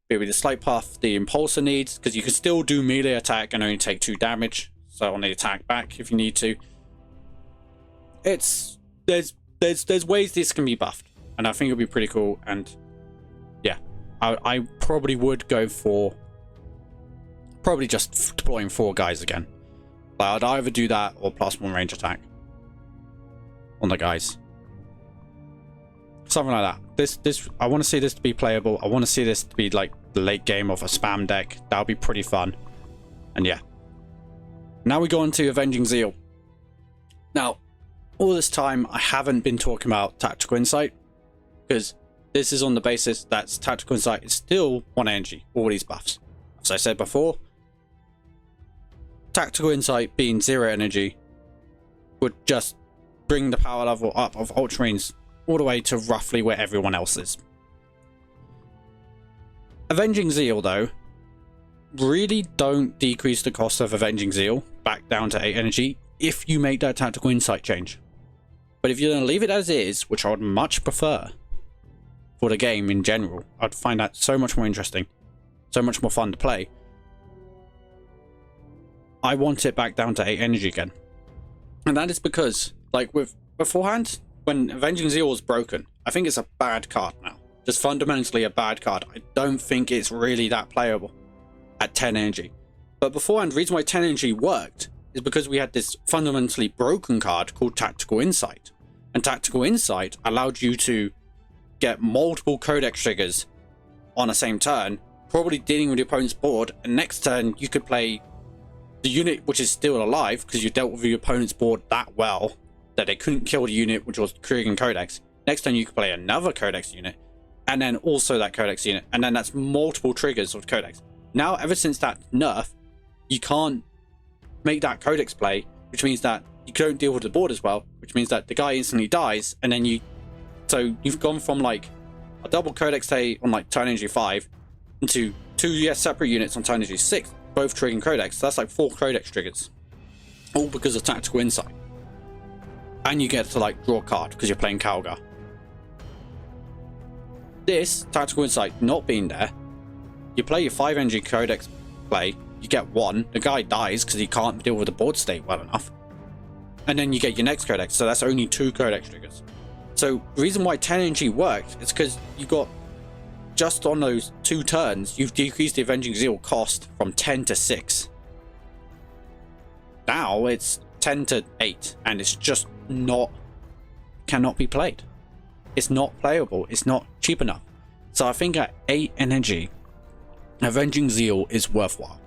Maybe the slight buff the Impulsor needs, because you can still do melee attack and only take 2 damage. So on the attack back if you need to. It's there's ways this can be buffed, and I think it'll be pretty cool. And yeah, I probably would go for just deploying 4 guys again. Like, I'd either do that or +1 range attack on the guys, something like that. This I want to see this to be playable. I want to see this to be like the late game of a spam deck. That would be pretty fun. And yeah, now we go on to Avenging Zeal. Now, all this time I haven't been talking about Tactical Insight, because this is on the basis that Tactical Insight is still 1 energy, all these buffs. As I said before, Tactical Insight being 0 energy would just bring the power level up of Ultramarines all the way to roughly where everyone else is. Avenging Zeal though, really don't decrease the cost of Avenging Zeal back down to 8 energy if you make that Tactical Insight change. But if you're going to leave it as is, which I would much prefer for the game in general, I'd find that so much more interesting, so much more fun to play. I want it back down to 8 energy again. And that is because, like with beforehand, when Avenging Zeal was broken, I think it's a bad card now. Just fundamentally a bad card. I don't think it's really that playable at 10 energy. But beforehand, the reason why 10 energy worked is because we had this fundamentally broken card called Tactical Insight. And Tactical Insight allowed you to get multiple Codex triggers on the same turn, probably dealing with your opponent's board, and next turn you could play the unit which is still alive because you dealt with your opponent's board that well that they couldn't kill the unit which was triggering Codex. Next turn you could play another Codex unit, and then also that Codex unit, and then that's multiple triggers of Codex. Now, ever since that nerf, you can't make that Codex play, which means that you don't deal with the board as well, which means that the guy instantly dies, and then so you've gone from like a double Codex say on like turn energy 5 into 2 separate units on turn energy 6, both triggering Codex. So that's like 4 Codex triggers. all because of Tactical Insight. And you get to like draw a card because you're playing Calgar. This Tactical Insight not being there, you play your 5 energy codex play, you get 1, the guy dies because he can't deal with the board state well enough, and then you get your next codex, so that's only 2 codex triggers. So the reason why 10 energy worked is because you got, just on those 2 turns, you've decreased the Avenging Zeal cost from 10 to 6. Now it's 10 to 8, and it's just cannot be played. It's not playable. It's not cheap enough. So I think at 8 energy, Avenging Zeal is worthwhile.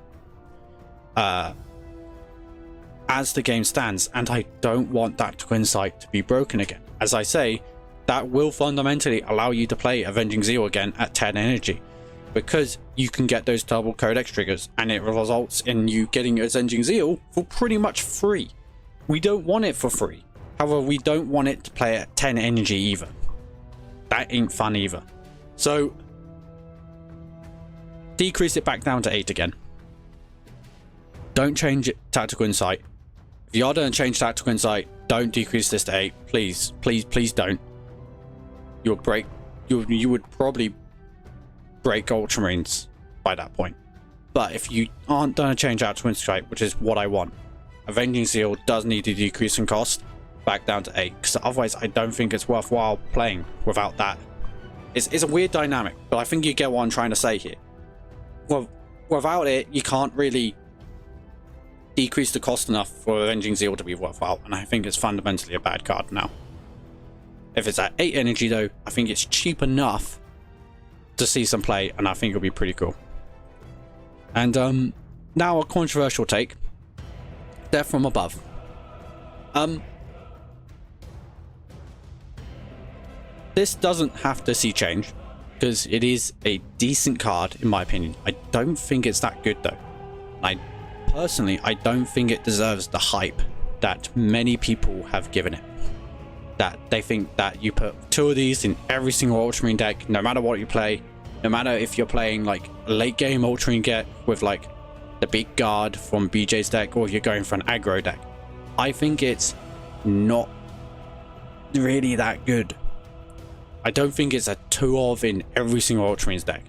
As the game stands, and I don't want Tactical Insight to be broken again. As I say, that will fundamentally allow you to play Avenging Zeal again at 10 energy, because you can get those double codex triggers, and it results in you getting your Avenging Zeal for pretty much free. We don't want it for free. However, we don't want it to play at 10 energy either. That ain't fun either. So decrease it back down to 8 again. Don't change it, Tactical Insight. If you are going to change Tactical Insight, don't decrease this to 8. Please, please, please don't. You would probably break Ultramarines by that point. But if you aren't going to change Tactical Insight, which is what I want, Avenging Zeal does need to decrease in cost back down to 8, because otherwise I don't think it's worthwhile playing without that. It's a weird dynamic, but I think you get what I'm trying to say here. Well, without it, you can't really decrease the cost enough for Avenging Zeal to be worthwhile, and I think it's fundamentally a bad card now. If it's at 8 energy though, I think it's cheap enough to see some play, and I think it'll be pretty cool. And now a controversial take. Death from Above. This doesn't have to see change, because it is a decent card in my opinion. I don't think it's that good though. I don't think it deserves the hype that many people have given it. That they think that you put 2 of these in every single Ultramarine deck, no matter what you play, no matter if you're playing like a late game Ultramarine deck with like the big guard from BJ's deck, or if you're going for an aggro deck. I think it's not really that good. I don't think it's a 2 of in every single Ultramarines deck.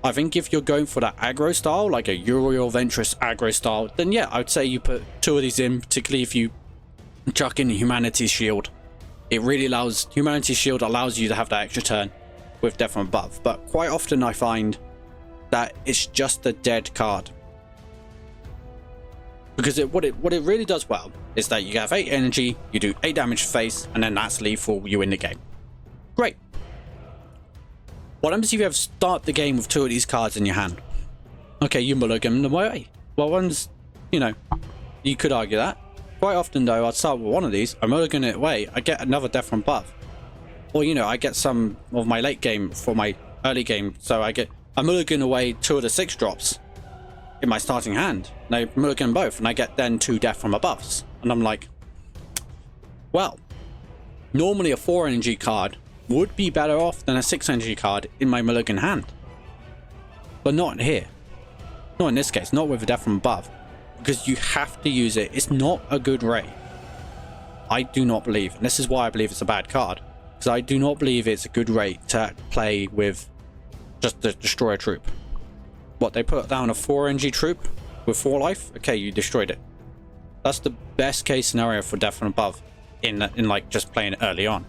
I think if you're going for that aggro style, like a Uriel Ventress aggro style, then yeah, I would say you put 2 of these in, particularly if you chuck in Humanity's Shield. Humanity's Shield allows you to have that extra turn with Death from Above, but quite often I find that it's just a dead card. Because what it really does well is that you have 8 energy, you do 8 damage face, and then that's lethal, you win the game. Great. What happens if you have start the game with 2 of these cards in your hand? Okay, you mulligan them away. Well, one's, you could argue that. Quite often though, I'd start with 1 of these, I mulligan it away, I get another Death from Above. Or I get some of my late game for my early game, so I mulligan away 2 of the 6 drops in my starting hand. And I mulligan both, and I get then 2 Death from Aboves. And I'm like, well, normally a 4 energy card would be better off than a 6 energy card in my mulligan hand. But not here. Not in this case, not with a Death from Above. Because you have to use it. It's not a good ray. I do not believe, and this is why I believe it's a bad card, because I do not believe it's a good rate to play with just the Destroyer troop. What, they put down a 4 energy troop with 4 life? Okay, you destroyed it. That's the best case scenario for Death from Above in like just playing it early on.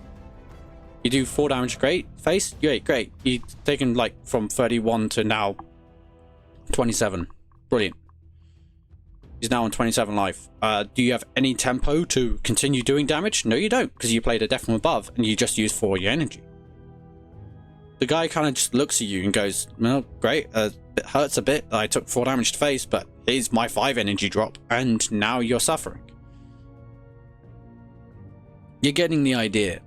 You do 4 damage, great. Face, great. You've taken like from 31 to now 27. Brilliant. He's now on 27 life. Do you have any tempo to continue doing damage? No, you don't, because you played a Death from Above and you just used 4 of your energy. The guy kind of just looks at you and goes, well, great. It hurts a bit that I took 4 damage to face, but here's my 5 energy drop, and now you're suffering. You're getting the idea.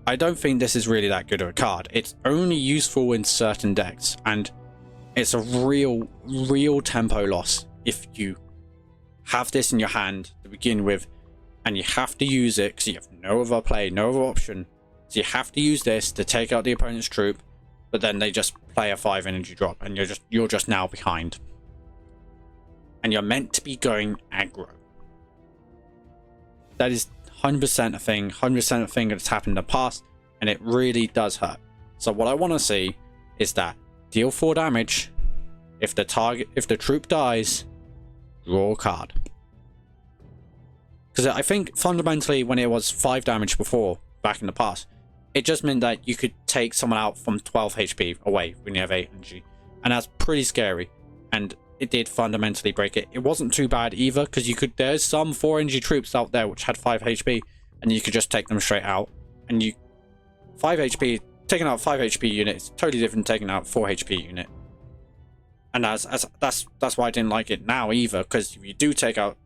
I don't think this is really that good of a card. It's only useful in certain decks, and it's a real tempo loss if you have this in your hand to begin with, and you have to use it because you have no other play, no other option. So you have to use this to take out the opponent's troop, but then they just play a 5 energy drop, and you're just now behind. and you're meant to be going aggro. That is 100% a thing, 100% a thing that's happened in the past, and it really does hurt. So what I want to see is that deal 4 damage. If the troop dies, draw a card. Because I think fundamentally when it was 5 damage before, back in the past, it just meant that you could take someone out from 12 HP away when you have 8 energy. And that's pretty scary. And it did fundamentally break it. It wasn't too bad either, because there's some 4 energy troops out there which had 5 HP, and you could just take them straight out. And 5 HP, taking out 5 HP unit is totally different than taking out 4 HP unit. And that's why I didn't like it now either, because if you do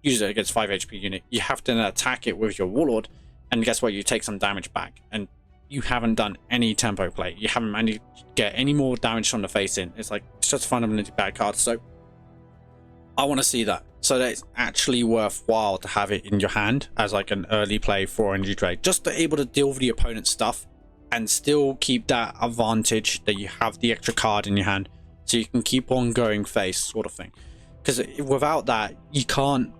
use it against 5 HP unit, you have to then attack it with your Warlord, and guess what, you take some damage back, and you haven't done any tempo play. You haven't managed to get any more damage from the face in. It's like, it's just a fundamentally bad card. So I want to see that, so that it's actually worthwhile to have it in your hand as like an early play 4 energy trade, just to be able to deal with the opponent's stuff and still keep that advantage that you have the extra card in your hand, so you can keep on going face sort of thing. Because without that, you can't.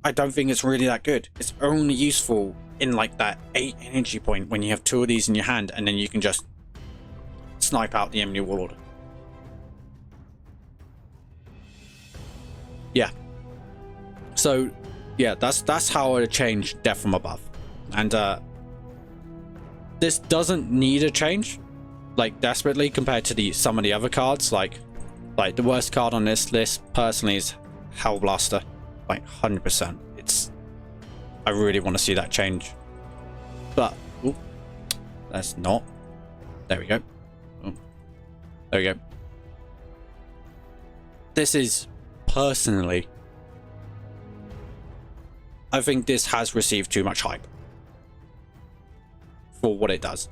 I don't think it's really that good. It's only useful in like that 8 energy point when you have 2 of these in your hand, and then you can just snipe out the enemy Warlord. Yeah. So yeah, that's how I change Death from Above. And this doesn't need a change like desperately compared to some of the other cards. Like the worst card on this list personally is Hellblaster, like 100%. I really want to see that change, but that's not. There we go. There we go. This is personally, I think this has received too much hype for what it does.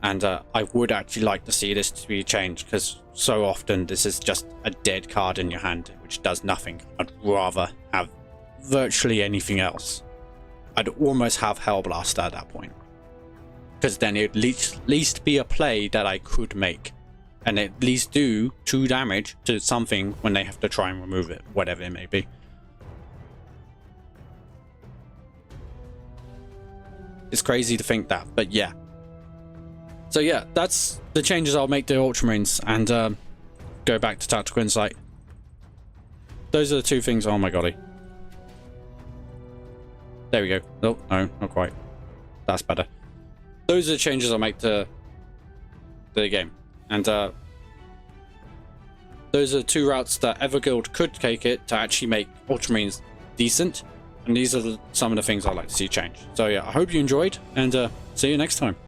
And I would actually like to see this to be changed, because so often this is just a dead card in your hand which does nothing. I'd rather have virtually anything else. I'd almost have Hellblaster at that point, because then it'd at least be a play that I could make, and at least do 2 damage to something when they have to try and remove it, whatever it may be. It's crazy to think that, but yeah. So yeah, that's the changes I'll make to Ultramarines, and go back to Tactical Insight. Those are the 2 things. Oh my golly. There we go. Oh, no, not quite. That's better. Those are the changes I'll make to the game. And those are 2 routes that Everguild could take it to actually make Ultramarines decent. And these are some of the things I'd like to see change. So yeah, I hope you enjoyed, and see you next time.